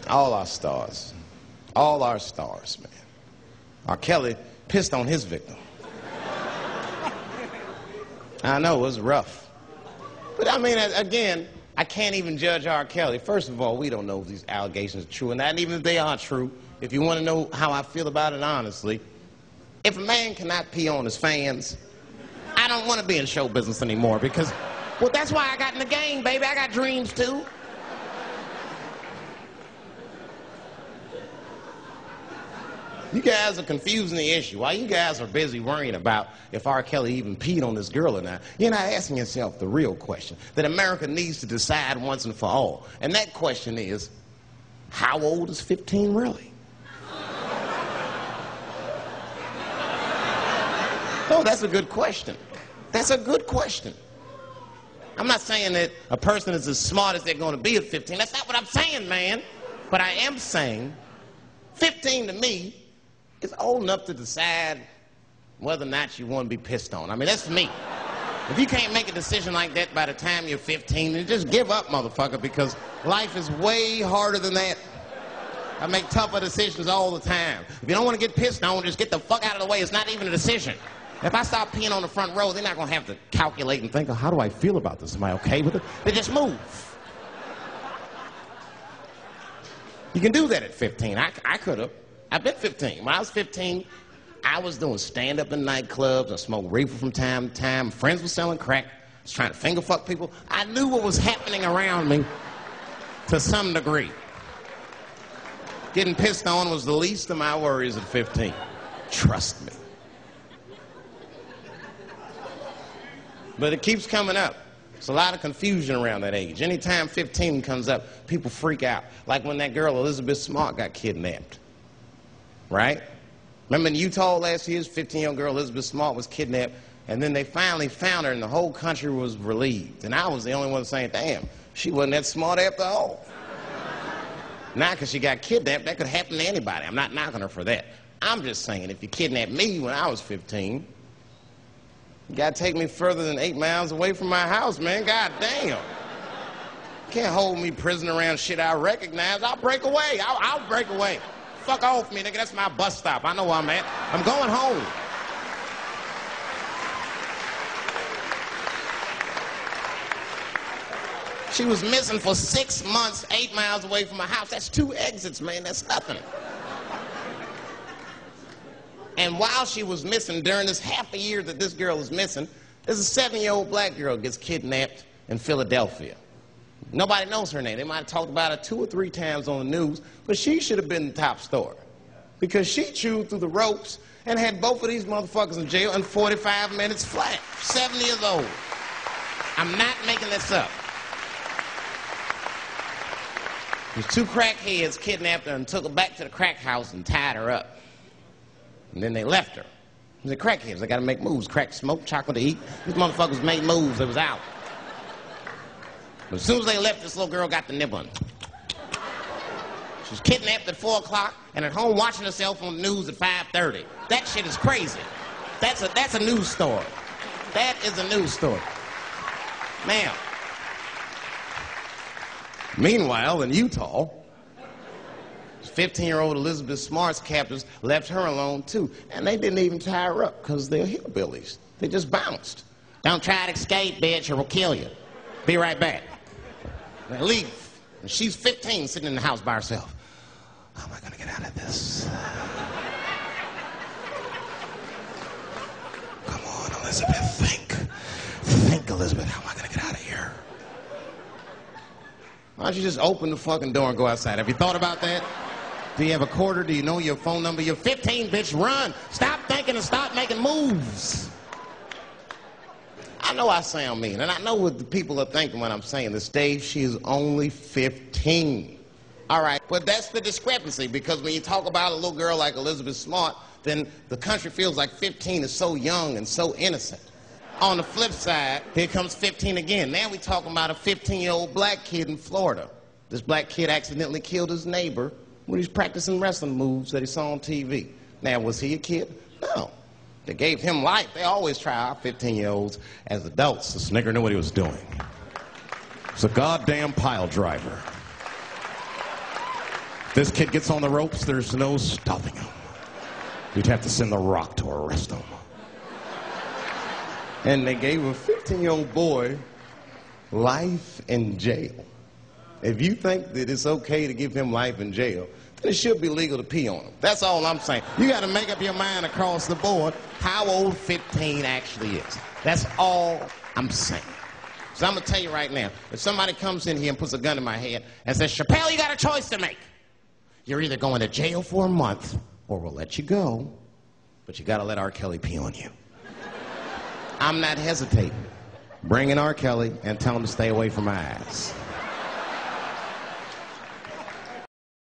All our stars. All our stars, man. R. Kelly pissed on his victim. I know, it was rough. But I mean, again, I can't even judge R. Kelly. First of all, we don't know if these allegations are true, and even if they are true, if you want to know how I feel about it honestly, if a man cannot pee on his fans, I don't want to be in show business anymore because, well, that's why I got in the game, baby. I got dreams, too. You guys are confusing the issue. While you guys are busy worrying about if R. Kelly even peed on this girl or not, you're not asking yourself the real question that America needs to decide once and for all. And that question is, how old is 15 really? Oh, that's a good question. That's a good question. I'm not saying that a person is as smart as they're going to be at 15. That's not what I'm saying, man. But I am saying 15 to me is old enough to decide whether or not you want to be pissed on. I mean, that's me. If you can't make a decision like that by the time you're 15, then just give up, motherfucker, because life is way harder than that. I make tougher decisions all the time. If you don't want to get pissed on, just get the fuck out of the way. It's not even a decision. If I start peeing on the front row, they're not going to have to calculate and think, oh, how do I feel about this? Am I okay with it? They just move. You can do that at 15. I could have. I've been 15. When I was 15, I was doing stand-up in nightclubs. I smoked reefer from time to time. Friends were selling crack. I was trying to finger fuck people. I knew what was happening around me to some degree. Getting pissed on was the least of my worries at 15. Trust me. But it keeps coming up. There's a lot of confusion around that age. Anytime 15 comes up, people freak out. Like when that girl, Elizabeth Smart, got kidnapped. Right? Remember in Utah last year, 15-year-old girl Elizabeth Smart was kidnapped, and then they finally found her, and the whole country was relieved. And I was the only one saying, damn, she wasn't that smart after all. Now, because she got kidnapped, that could happen to anybody. I'm not knocking her for that. I'm just saying, if you kidnapped me when I was 15, you got to take me further than 8 miles away from my house, man. God damn. You can't hold me prisoner around shit I recognize. I'll break away. I'll break away. Fuck off me, nigga. That's my bus stop. I know where I'm at. I'm going home. She was missing for 6 months, 8 miles away from my house. That's 2 exits, man. That's nothing. And while she was missing, during this half a year that this girl is missing, there's a 7-year-old black girl gets kidnapped in Philadelphia. Nobody knows her name. They might have talked about her 2 or 3 times on the news, but she should have been the top story because she chewed through the ropes and had both of these motherfuckers in jail in 45 minutes flat. 7 years old. I'm not making this up. These 2 crackheads kidnapped her and took her back to the crack house and tied her up. And then they left her. The crackheads, they got to make moves. Crack, smoke, chocolate to eat. These motherfuckers made moves. It was out. But as soon as they left, this little girl got the nip on. She was kidnapped at 4 o'clock and at home watching herself on the news at 5:30. That shit is crazy. That's a news story. That is a news story. Now, meanwhile, in Utah, 15-year-old Elizabeth Smart's captors left her alone, too. And they didn't even tie her up because they're hillbillies. They just bounced. Don't try to escape, bitch, or we'll kill you. Be right back. They leave. And she's 15, sitting in the house by herself. How am I going to get out of this? Come on, Elizabeth, think. Think, Elizabeth, how am I going to get out of here? Why don't you just open the fucking door and go outside? Have you thought about that? Do you have a quarter? Do you know your phone number? You're 15, bitch. Run. Stop thinking and start making moves. I know I sound mean, and I know what the people are thinking when I'm saying this. Dave, she is only 15. All right, but that's the discrepancy, because when you talk about a little girl like Elizabeth Smart, then the country feels like 15 is so young and so innocent. On the flip side, here comes 15 again. Now we're talking about a 15-year-old black kid in Florida. This black kid accidentally killed his neighbor when he was practicing wrestling moves that he saw on TV. Now, was he a kid? No. They gave him life. They always try our 15-year-olds as adults. This nigger knew what he was doing. It's a goddamn pile driver. This kid gets on the ropes, there's no stopping him. You'd have to send the Rock to arrest him. And they gave a 15-year-old boy life in jail. If you think that it's okay to give him life in jail, then it should be legal to pee on him. That's all I'm saying. You got to make up your mind across the board how old 15 actually is. That's all I'm saying. So I'm going to tell you right now, if somebody comes in here and puts a gun in my head and says, Chappelle, you got a choice to make. You're either going to jail for a month or we'll let you go, but you got to let R. Kelly pee on you. I'm not hesitating. Bring in R. Kelly and tell him to stay away from my ass.